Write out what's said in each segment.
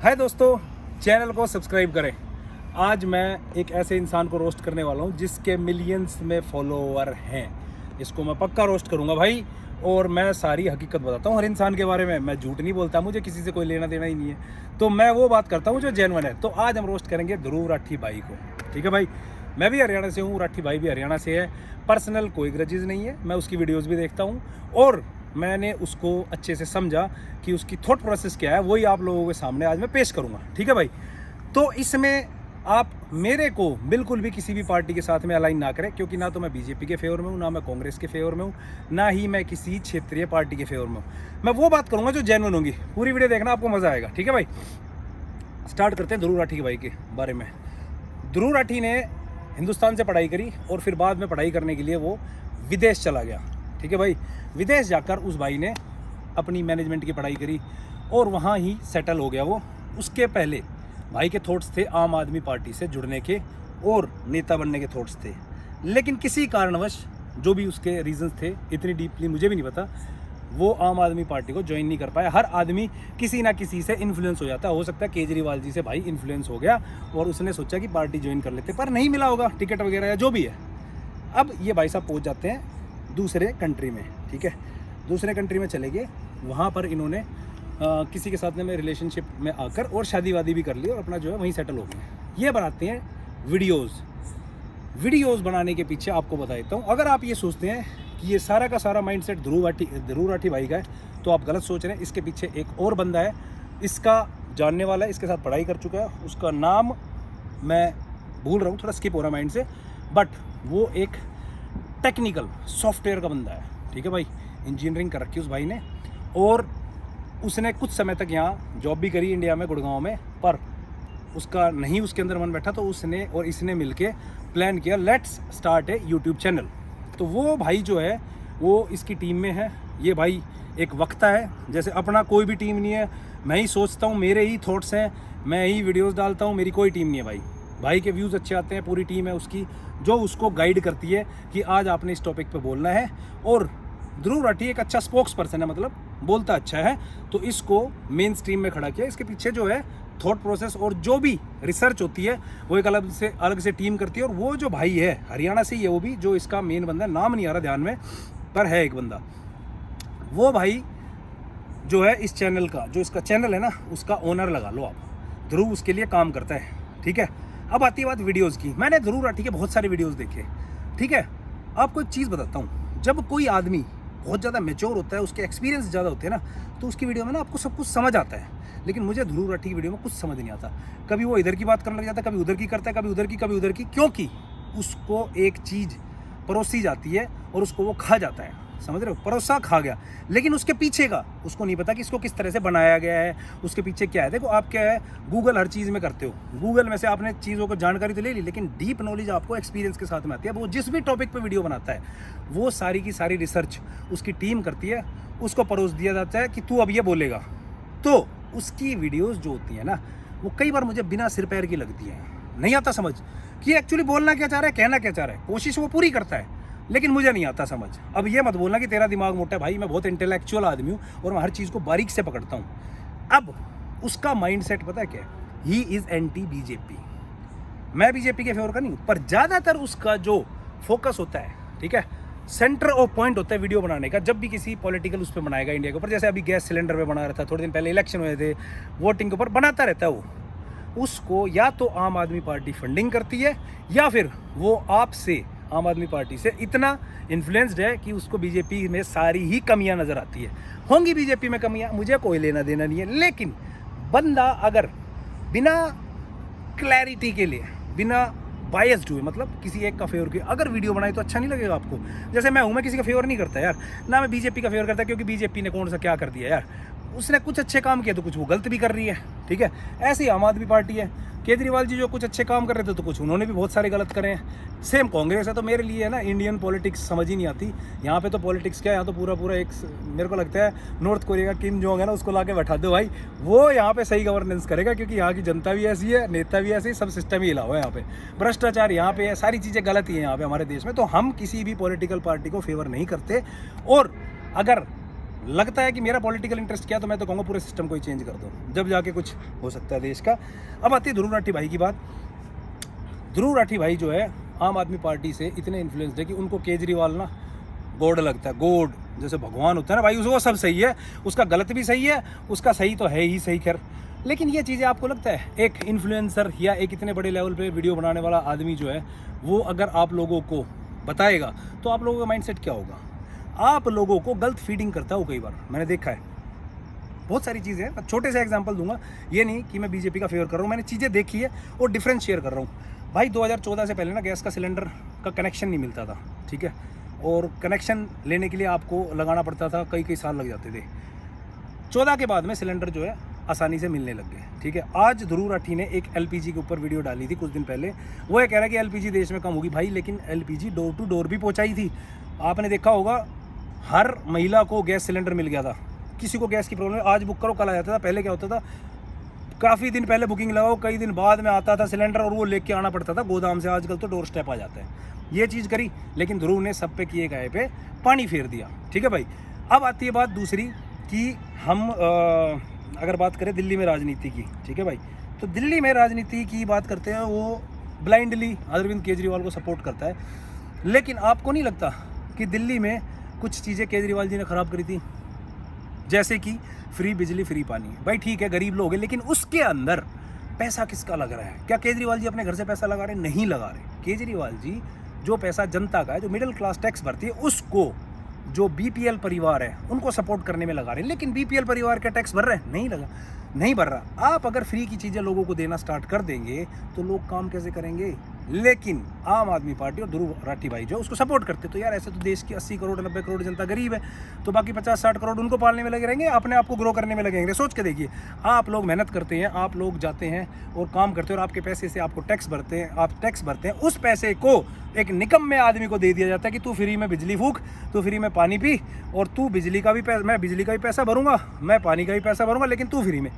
हाय दोस्तों, चैनल को सब्सक्राइब करें। आज मैं एक ऐसे इंसान को रोस्ट करने वाला हूं जिसके मिलियंस में फॉलोवर हैं। इसको मैं पक्का रोस्ट करूंगा भाई, और मैं सारी हकीकत बताता हूं हर इंसान के बारे में। मैं झूठ नहीं बोलता, मुझे किसी से कोई लेना देना ही नहीं है, तो मैं वो बात करता हूं जो जेन्युइन है। तो आज हम रोस्ट करेंगे ध्रुव राठी भाई को। ठीक है भाई, मैं भी हरियाणा से हूँ, राठी भाई भी हरियाणा से है। पर्सनल कोई ग्रजेस नहीं है, मैं उसकी वीडियोज़ भी देखता हूँ और मैंने उसको अच्छे से समझा कि उसकी थॉट प्रोसेस क्या है, वही आप लोगों के सामने आज मैं पेश करूंगा। ठीक है भाई, तो इसमें आप मेरे को बिल्कुल भी किसी भी पार्टी के साथ में अलाइन ना करें, क्योंकि ना तो मैं बीजेपी के फेवर में हूँ, ना मैं कांग्रेस के फेवर में हूँ, ना ही मैं किसी क्षेत्रीय पार्टी के फेवर में हूँ। मैं वो बात करूँगा जो जेन्युइन होंगी। पूरी वीडियो देखना, आपको मज़ा आएगा। ठीक है भाई, स्टार्ट करते हैं ध्रुव राठी के भाई के बारे में। ध्रुव राठी ने हिंदुस्तान से पढ़ाई करी और फिर बाद में पढ़ाई करने के लिए वो विदेश चला गया। ठीक है भाई, विदेश जाकर उस भाई ने अपनी मैनेजमेंट की पढ़ाई करी और वहाँ ही सेटल हो गया वो। उसके पहले भाई के थॉट्स थे आम आदमी पार्टी से जुड़ने के और नेता बनने के थॉट्स थे, लेकिन किसी कारणवश, जो भी उसके रीजंस थे, इतनी डीपली मुझे भी नहीं पता, वो आम आदमी पार्टी को ज्वाइन नहीं कर पाया। हर आदमी किसी ना किसी से इन्फ्लुएंस हो जाता है। हो सकता है केजरीवाल जी से भाई इन्फ्लुएंस हो गया और उसने सोचा कि पार्टी ज्वाइन कर लेते, पर नहीं मिला होगा टिकट वगैरह या जो भी है। अब ये भाई साहब पहुंच जाते हैं दूसरे कंट्री में। ठीक है, दूसरे कंट्री में चले गए। वहाँ पर इन्होंने किसी के साथ में रिलेशनशिप में आकर और शादी वादी भी कर ली और अपना जो है वहीं सेटल हो गए। ये बनाते हैं वीडियोज़ बनाने के पीछे आपको बता देता हूँ। अगर आप ये सोचते हैं कि ये सारा का सारा माइंडसेट ध्रुव राठी भाई का है, तो आप गलत सोच रहे हैं। इसके पीछे एक और बंदा है, इसका जानने वाला है, इसके साथ पढ़ाई कर चुका है। उसका नाम मैं भूल रहा हूँ, थोड़ा स्किप हो रहा है माइंड से, बट वो एक टेक्निकल सॉफ्टवेयर का बंदा है। ठीक है भाई, इंजीनियरिंग कर रखी उस भाई ने, और उसने कुछ समय तक यहाँ जॉब भी करी इंडिया में, गुड़गांव में, पर उसका नहीं उसके अंदर मन बैठा, तो उसने और इसने मिलके प्लान किया, let's start A YouTube channel. तो वो भाई जो है वो इसकी टीम में है। ये भाई एक वक्ता है, जैसे अपना कोई भी टीम नहीं है, मैं ही सोचता हूँ, मेरे ही थॉट्स हैं, मैं ही वीडियोज़ डालता हूँ, मेरी कोई टीम नहीं है। भाई के व्यूज़ अच्छे आते हैं, पूरी टीम है उसकी जो उसको गाइड करती है कि आज आपने इस टॉपिक पे बोलना है। और ध्रुव राठी एक अच्छा स्पोक्स पर्सन है, मतलब बोलता अच्छा है, तो इसको मेन स्ट्रीम में खड़ा किया। इसके पीछे जो है थॉट प्रोसेस और जो भी रिसर्च होती है वो एक अलग से टीम करती है। और वो जो भाई है हरियाणा से ही है, वो भी जो इसका मेन बंदा है, नाम नहीं आ रहा ध्यान में, पर है एक बंदा। वो भाई जो है इस चैनल का, जो इसका चैनल है ना, उसका ओनर लगा लो आप। ध्रुव उसके लिए काम करता है। ठीक है, अब आती है बात वीडियोज़ की। मैंने ध्रुव राठी के बहुत सारे वीडियोज़ देखे। ठीक है, आपको एक चीज़ बताता हूँ, जब कोई आदमी बहुत ज़्यादा मैच्योर होता है, उसके एक्सपीरियंस ज़्यादा होते हैं ना, तो उसकी वीडियो में ना आपको सब कुछ समझ आता है। लेकिन मुझे ध्रुव राठी की वीडियो में कुछ समझ नहीं आता। कभी वो इधर की बात करने लग जाता है, कभी उधर की करता है, कभी उधर की, क्योंकि उसको एक चीज़ परोसी जाती है और उसको वो खा जाता है। समझ रहे हो, परोसा खा गया, लेकिन उसके पीछे का उसको नहीं पता कि इसको किस तरह से बनाया गया है, उसके पीछे क्या है। देखो, आप क्या है, गूगल हर चीज़ में करते हो, गूगल में से आपने चीज़ों को जानकारी तो ले ली, लेकिन डीप नॉलेज आपको एक्सपीरियंस के साथ में आती है। वो जिस भी टॉपिक पे वीडियो बनाता है, वो सारी की सारी रिसर्च उसकी टीम करती है, उसको परोस दिया जाता है कि तू अब ये बोलेगा। तो उसकी वीडियोज़ जो होती है ना, वो कई बार मुझे बिना सिर पैर की लगती है। नहीं आता समझ कि एक्चुअली बोलना क्या चाह रहा है, कहना क्या चाह रहा है। कोशिश वो पूरी करता है, लेकिन मुझे नहीं आता समझ। अब ये मत बोलना कि तेरा दिमाग मोटा है, भाई मैं बहुत इंटेलेक्चुअल आदमी हूँ और मैं हर चीज़ को बारीक से पकड़ता हूँ। अब उसका माइंडसेट पता है क्या है, ही इज़ एंटी बीजेपी। मैं बीजेपी के फेवर का नहीं हूँ, पर ज़्यादातर उसका जो फोकस होता है, ठीक है, सेंटर ऑफ पॉइंट होता है वीडियो बनाने का, जब भी किसी पॉलिटिकल उस पर बनाएगा इंडिया के ऊपर। जैसे अभी गैस सिलेंडर पे बना रहा था, थोड़े दिन पहले इलेक्शन हुए थे, वोटिंग के ऊपर बनाता रहता है वो। उसको या तो आम आदमी पार्टी फंडिंग करती है, या फिर वो आपसे, आम आदमी पार्टी से इतना इन्फ्लुएंस्ड है कि उसको बीजेपी में सारी ही कमियां नज़र आती है। होंगी बीजेपी में कमियां, मुझे कोई लेना देना नहीं है, लेकिन बंदा अगर बिना क्लैरिटी के लिए, बिना बायस्ड हुए, मतलब किसी एक का फेवर के अगर वीडियो बनाए, तो अच्छा नहीं लगेगा आपको। जैसे मैं हूँ, मैं किसी का फेवर नहीं करता यार, ना मैं बीजेपी का फेवर करता, क्योंकि बीजेपी ने कौन सा क्या कर दिया यार। उसने कुछ अच्छे काम किए तो कुछ वो गलत भी कर रही है। ठीक है, ऐसे ही आम आदमी पार्टी है, केजरीवाल जी जो कुछ अच्छे काम कर रहे थे, तो कुछ उन्होंने भी बहुत सारे गलत करे हैं। सेम कांग्रेस है। तो मेरे लिए है ना, इंडियन पॉलिटिक्स समझ ही नहीं आती। यहाँ पे तो पॉलिटिक्स क्या है, यहाँ तो पूरा एक, मेरे को लगता है नॉर्थ कोरिया का किम जोंग है ना, उसको ला के बैठा दो भाई, वो यहाँ पे सही गवर्नेंस करेगा, क्योंकि यहाँ की जनता भी ऐसी है, नेता भी ऐसे ही, सब सिस्टम ही हिला हुआ है यहाँ पे। भ्रष्टाचार यहाँ पे है, सारी चीज़ें गलत ही हैं यहाँ पे हमारे देश में। तो हम किसी भी पॉलिटिकल पार्टी को फेवर नहीं करते। और अगर लगता है कि मेरा पॉलिटिकल इंटरेस्ट क्या है, तो मैं तो कहूँगा पूरे सिस्टम को ही चेंज कर दो, जब जाके कुछ हो सकता है देश का। अब आती है ध्रुव राठी भाई की बात। ध्रुव राठी भाई जो है आम आदमी पार्टी से इतने इन्फ्लुएंस्ड है कि उनको केजरीवाल ना गॉड लगता है, गॉड जैसे भगवान होता है ना भाई, उसको सब सही है, उसका गलत भी सही है, उसका सही तो है ही सही। खैर, लेकिन ये चीज़ें आपको लगता है एक इन्फ्लुएंसर या एक इतने बड़े लेवल पे वीडियो बनाने वाला आदमी जो है वो अगर आप लोगों को बताएगा तो आप लोगों का माइंडसेट क्या होगा? आप लोगों को गलत फीडिंग करता है वो, कई बार मैंने देखा है। बहुत सारी चीज़ें हैं, छोटे से एग्जांपल दूंगा, ये नहीं कि मैं बीजेपी का फेवर कर रहा हूँ, मैंने चीज़ें देखी है और डिफरेंस शेयर कर रहा हूँ। भाई 2014 से पहले ना गैस का सिलेंडर का कनेक्शन नहीं मिलता था, ठीक है, और कनेक्शन लेने के लिए आपको लगाना पड़ता था, कई कई साल लग जाते थे। 14 के बाद में सिलेंडर जो है आसानी से मिलने लग गए, ठीक है। आज ध्रुव राठी ने एक एलपीजी के ऊपर वीडियो डाली थी कुछ दिन पहले, वो ये कह रहा है कि एलपीजी देश में कम होगी। भाई लेकिन एलपीजी डोर टू डोर भी पहुंचाई थी, आपने देखा होगा, हर महिला को गैस सिलेंडर मिल गया था। किसी को गैस की प्रॉब्लम आज बुक करो कल आ जाता था। पहले क्या होता था, काफ़ी दिन पहले बुकिंग लगाओ, कई दिन बाद में आता था सिलेंडर और वो लेके आना पड़ता था गोदाम से। आजकल तो डोर स्टेप आ जाता है। ये चीज़ करी, लेकिन ध्रुव ने सब पे किए गए पे पानी फेर दिया, ठीक है भाई। अब आती है बात दूसरी कि हम अगर बात करें दिल्ली में राजनीति की, ठीक है भाई, तो दिल्ली में राजनीति की बात करते हैं, वो ब्लाइंडली अरविंद केजरीवाल को सपोर्ट करता है। लेकिन आपको नहीं लगता कि दिल्ली में कुछ चीज़ें केजरीवाल जी ने ख़राब करी थी, जैसे कि फ्री बिजली फ्री पानी? भाई ठीक है, गरीब लोग हैं, लेकिन उसके अंदर पैसा किसका लग रहा है? क्या केजरीवाल जी अपने घर से पैसा लगा रहे? नहीं लगा रहे। केजरीवाल जी जो पैसा जनता का है, जो मिडिल क्लास टैक्स भरती है, उसको जो बीपीएल परिवार है उनको सपोर्ट करने में लगा रहे हैं। लेकिन बीपीएल परिवार का टैक्स भर रहे हैं? नहीं भर रहा। आप अगर फ्री की चीज़ें लोगों को देना स्टार्ट कर देंगे तो लोग काम कैसे करेंगे? लेकिन आम आदमी पार्टी और ध्रुव राठी भाई जो उसको सपोर्ट करते, तो यार ऐसे तो देश की 80 करोड़ 90 करोड़ जनता गरीब है, तो बाकी 50-60 करोड़ उनको पालने में लगे रहेंगे, अपने आप को ग्रो करने में लगेंगे। सोच के देखिए, आप लोग मेहनत करते हैं, आप लोग जाते हैं और काम करते हैं, और आपके पैसे से आपको टैक्स भरते हैं, आप टैक्स भरते हैं, उस पैसे को एक निकम्मे आदमी को दे दिया जाता है कि तू फ्री में बिजली फूक, तू फ्री में पानी पी, और तू बिजली का भी मैं बिजली का भी पैसा भरूंगा, मैं पानी का भी पैसा भरूंगा, लेकिन तू फ्री में।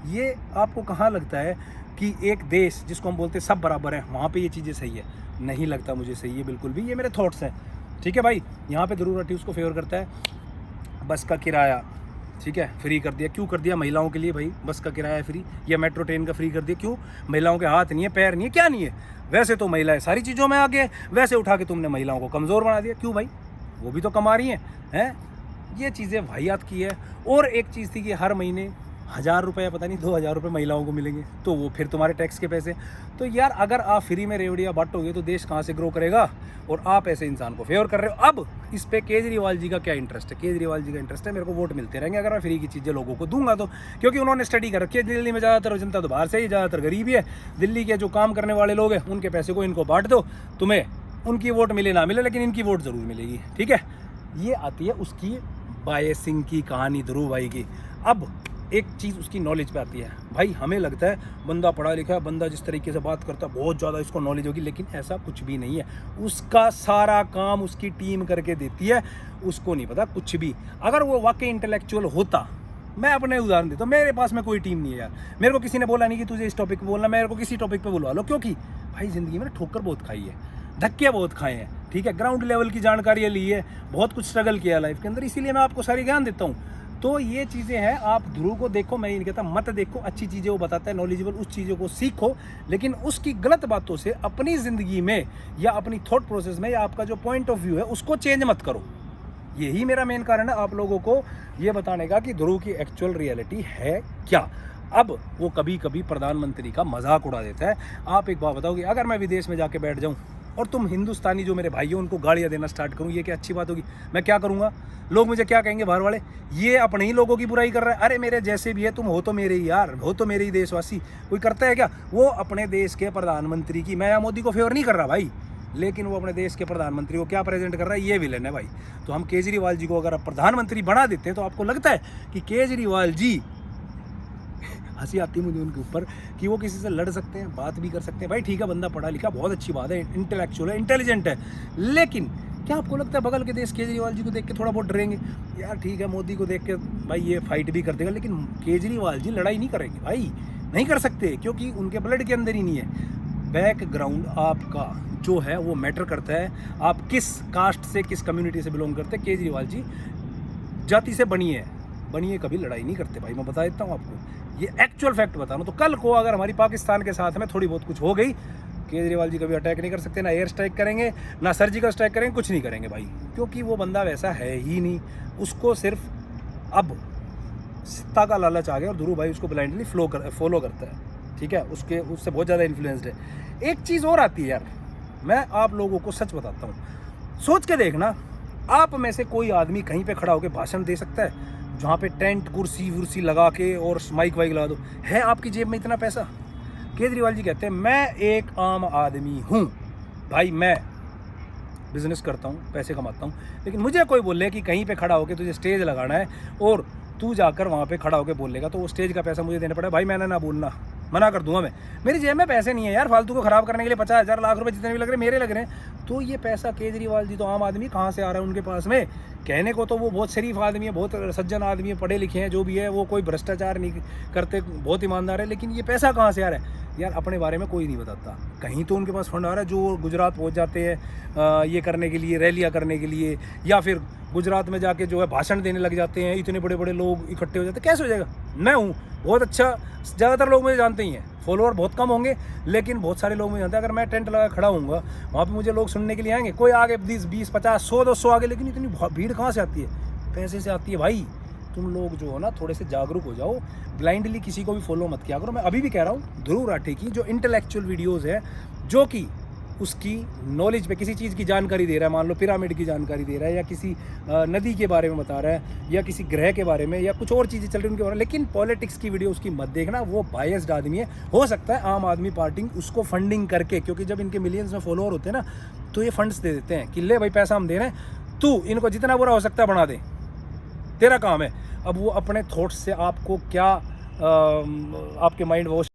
ये आपको कहाँ लगता है कि एक देश जिसको हम बोलते हैं सब बराबर है, वहाँ पे ये चीज़ें सही है? नहीं लगता मुझे सही है बिल्कुल भी। ये मेरे थॉट्स हैं, ठीक है भाई। यहाँ पे ध्रुव राठी उसको फेवर करता है। बस का किराया, ठीक है, फ्री कर दिया। क्यों कर दिया? महिलाओं के लिए भाई बस का किराया फ्री, या मेट्रो ट्रेन का फ्री कर दिया। क्यों? महिलाओं के हाथ नहीं है, पैर नहीं है, क्या नहीं है? वैसे तो महिलाएं सारी चीज़ों में आगे, वैसे उठा के तुमने महिलाओं को कमज़ोर बना दिया। क्यों भाई? वो भी तो कमा रही हैं। ये चीज़ें वाहियात की है। और एक चीज़ थी कि हर महीने 1000 रुपये, पता नहीं 2000 रुपये महिलाओं को मिलेंगे, तो वो फिर तुम्हारे टैक्स के पैसे। तो यार अगर आप फ्री में रेवड़ियाँ बांटोगे तो देश कहाँ से ग्रो करेगा? और आप ऐसे इंसान को फेवर कर रहे हो। अब इस पे केजरीवाल जी का क्या इंटरेस्ट है? केजरीवाल जी का इंटरेस्ट है मेरे को वोट मिलते रहेंगे अगर मैं फ्री की चीज़ें लोगों को दूंगा तो, क्योंकि उन्होंने स्टडी कर रखी है। दिल्ली में ज़्यादातर जनता तो बाहर से ही, ज़्यादातर गरीबी है। दिल्ली के जो काम करने वाले लोग हैं उनके पैसे को इनको बांट दो, तुम्हें उनकी वोट मिले ना मिले, लेकिन इनकी वोट ज़रूर मिलेगी, ठीक है। ये आती है उसकी बायसिंग की कहानी ध्रुव भाई की। अब एक चीज़ उसकी नॉलेज पे आती है। भाई हमें लगता है बंदा पढ़ा लिखा है, बंदा जिस तरीके से बात करता है बहुत ज़्यादा इसको नॉलेज होगी, लेकिन ऐसा कुछ भी नहीं है। उसका सारा काम उसकी टीम करके देती है, उसको नहीं पता कुछ भी। अगर वो वाकई इंटेलेक्चुअल होता, मैं अपने उदाहरण देता हूँ, मेरे पास में कोई टीम नहीं है यार। मेरे को किसी ने बोला नहीं कि तुझे इस टॉपिक पे बोलना, मेरे को किसी टॉपिक पे बुलवा लो, क्योंकि भाई ज़िंदगी में ठोकर बहुत खाई है, धक्के बहुत खाए हैं, ठीक है। ग्राउंड लेवल की जानकारी ली है, बहुत कुछ स्ट्रगल किया लाइफ के अंदर, इसीलिए मैं आपको सारी ज्ञान देता हूँ। तो ये चीज़ें हैं, आप ध्रुव को देखो, मैं ये नहीं कहता मत देखो, अच्छी चीज़ें वो बताता है, नॉलेजेबल, उस चीज़ों को सीखो, लेकिन उसकी गलत बातों से अपनी ज़िंदगी में या अपनी थॉट प्रोसेस में या आपका जो पॉइंट ऑफ व्यू है उसको चेंज मत करो। यही मेरा मेन कारण है आप लोगों को ये बताने का कि ध्रुव की एक्चुअल रियलिटी है क्या। अब वो कभी कभी प्रधानमंत्री का मजाक उड़ा देता है। आप एक बात बताओ कि अगर मैं विदेश में जाके बैठ जाऊँ और तुम हिंदुस्तानी जो मेरे भाई हो उनको गालियाँ देना स्टार्ट करूँ, ये क्या अच्छी बात होगी? मैं क्या करूँगा? लोग मुझे क्या कहेंगे बाहर वाले, ये अपने ही लोगों की बुराई कर रहा है। अरे मेरे जैसे भी है, तुम हो तो मेरे ही यार, हो तो मेरे ही देशवासी। कोई करता है क्या? वो अपने देश के प्रधानमंत्री की, मैं मोदी को फेवर नहीं कर रहा भाई, लेकिन वो अपने देश के प्रधानमंत्री को क्या प्रेजेंट कर रहा है? ये विलन है भाई। तो हम केजरीवाल जी को अगर प्रधानमंत्री बना देते हैं तो आपको लगता है कि केजरीवाल जी, हंसी आती है मुझे उनके ऊपर, कि वो किसी से लड़ सकते हैं, बात भी कर सकते हैं। भाई ठीक है, बंदा पढ़ा लिखा, बहुत अच्छी बात है, इंटेलेक्चुअल है, इंटेलिजेंट है, लेकिन क्या आपको लगता है बगल के देश केजरीवाल जी को देख के थोड़ा बहुत डरेंगे? यार ठीक है, मोदी को देख के भाई ये फाइट भी कर देगा, लेकिन केजरीवाल जी लड़ाई नहीं करेंगे भाई, नहीं कर सकते, क्योंकि उनके ब्लड के अंदर ही नहीं है। बैकग्राउंड आपका जो है वो मैटर करता है, आप किस कास्ट से, किस कम्युनिटी से बिलोंग करते हैं। केजरीवाल जी जाति से बनिए कभी लड़ाई नहीं करते भाई, मैं बता देता हूँ आपको, ये एक्चुअल फैक्ट बता रहा हूँ। तो कल को अगर हमारी पाकिस्तान के साथ में थोड़ी बहुत कुछ हो गई, केजरीवाल जी कभी अटैक नहीं कर सकते, ना एयर स्ट्राइक करेंगे, ना सर्जिकल स्ट्राइक करेंगे, कुछ नहीं करेंगे भाई, क्योंकि वो बंदा वैसा है ही नहीं। उसको सिर्फ अब सत्ता का लालच आ गया और ध्रुव भाई उसको ब्लाइंडली फॉलो करता है, ठीक है, उससे बहुत ज़्यादा इन्फ्लुएंस्ड है। एक चीज़ और आती है यार, मैं आप लोगों को सच बताता हूँ, सोच के देखना, आप में से कोई आदमी कहीं पे खड़ा होकर भाषण दे सकता है जहाँ पे टेंट कुर्सी वुर्सी लगा के और माइक वाइक लगा दो? है आपकी जेब में इतना पैसा? केजरीवाल जी कहते हैं मैं एक आम आदमी हूँ भाई, मैं बिजनेस करता हूँ, पैसे कमाता हूँ, लेकिन मुझे कोई बोले कि कहीं पे खड़ा होकर तुझे स्टेज लगाना है और तू जाकर वहाँ पे खड़ा होकर बोलेगा तो वो स्टेज का पैसा मुझे देना पड़ेगा भाई, मैंने ना बोलना, मना कर दूंगा मैं। मेरी जेब में पैसे नहीं है यार, फालतू को ख़राब करने के लिए 50,000 लाख रुपए जितने भी लग रहे हैं मेरे लग रहे हैं। तो ये पैसा केजरीवाल जी तो आम आदमी कहाँ से आ रहा है उनके पास में? कहने को तो वो बहुत शरीफ आदमी है, बहुत सज्जन आदमी है, पढ़े लिखे हैं, जो भी है वो कोई भ्रष्टाचार नहीं करते, बहुत ईमानदार है, लेकिन ये पैसा कहाँ से आ रहा है यार? अपने बारे में कोई नहीं बताता। कहीं तो उनके पास फंड आ रहा है जो गुजरात पहुँच जाते हैं ये करने के लिए, रैलियाँ करने के लिए, या फिर गुजरात में जाके जो है भाषण देने लग जाते हैं, इतने बड़े बड़े लोग इकट्ठे हो जाते हैं। कैसे हो जाएगा? मैं हूँ बहुत अच्छा, ज़्यादातर लोग मुझे जानते ही हैं, फॉलोअर बहुत कम होंगे लेकिन बहुत सारे लोग मुझे जानते हैं। अगर मैं टेंट लगा खड़ा हूँगा वहाँ पे मुझे लोग सुनने के लिए आएंगे, कोई आगे 20, 50, 100, 200 आगे, लेकिन इतनी भीड़ कहाँ से आती है? पैसे से आती है भाई। तुम लोग जो हो ना थोड़े से जागरूक हो जाओ, ब्लाइंडली किसी को भी फॉलो मत किया करो। मैं अभी भी कह रहा हूँ, ध्रुव राठी की जो इंटेलेक्चुअल वीडियोज़ है, जो कि उसकी नॉलेज पे किसी चीज़ की जानकारी दे रहा है, मान लो पिरामिड की जानकारी दे रहा है, या किसी नदी के बारे में बता रहा है, या किसी ग्रह के बारे में, या कुछ और चीज़ें चल रही उनके बारे में, लेकिन पॉलिटिक्स की वीडियो उसकी मत देखना, वो बायस्ड आदमी है। हो सकता है आम आदमी पार्टी उसको फंडिंग करके, क्योंकि जब इनके मिलियंस में फॉलोअर होते हैं ना तो ये फंड्स दे देते हैं कि ले भाई पैसा हम दे रहे हैं, तू इनको जितना बुरा हो सकता है बना दे, तेरा काम है। अब वो अपने थॉट्स से आपको क्या आपके माइंड वॉश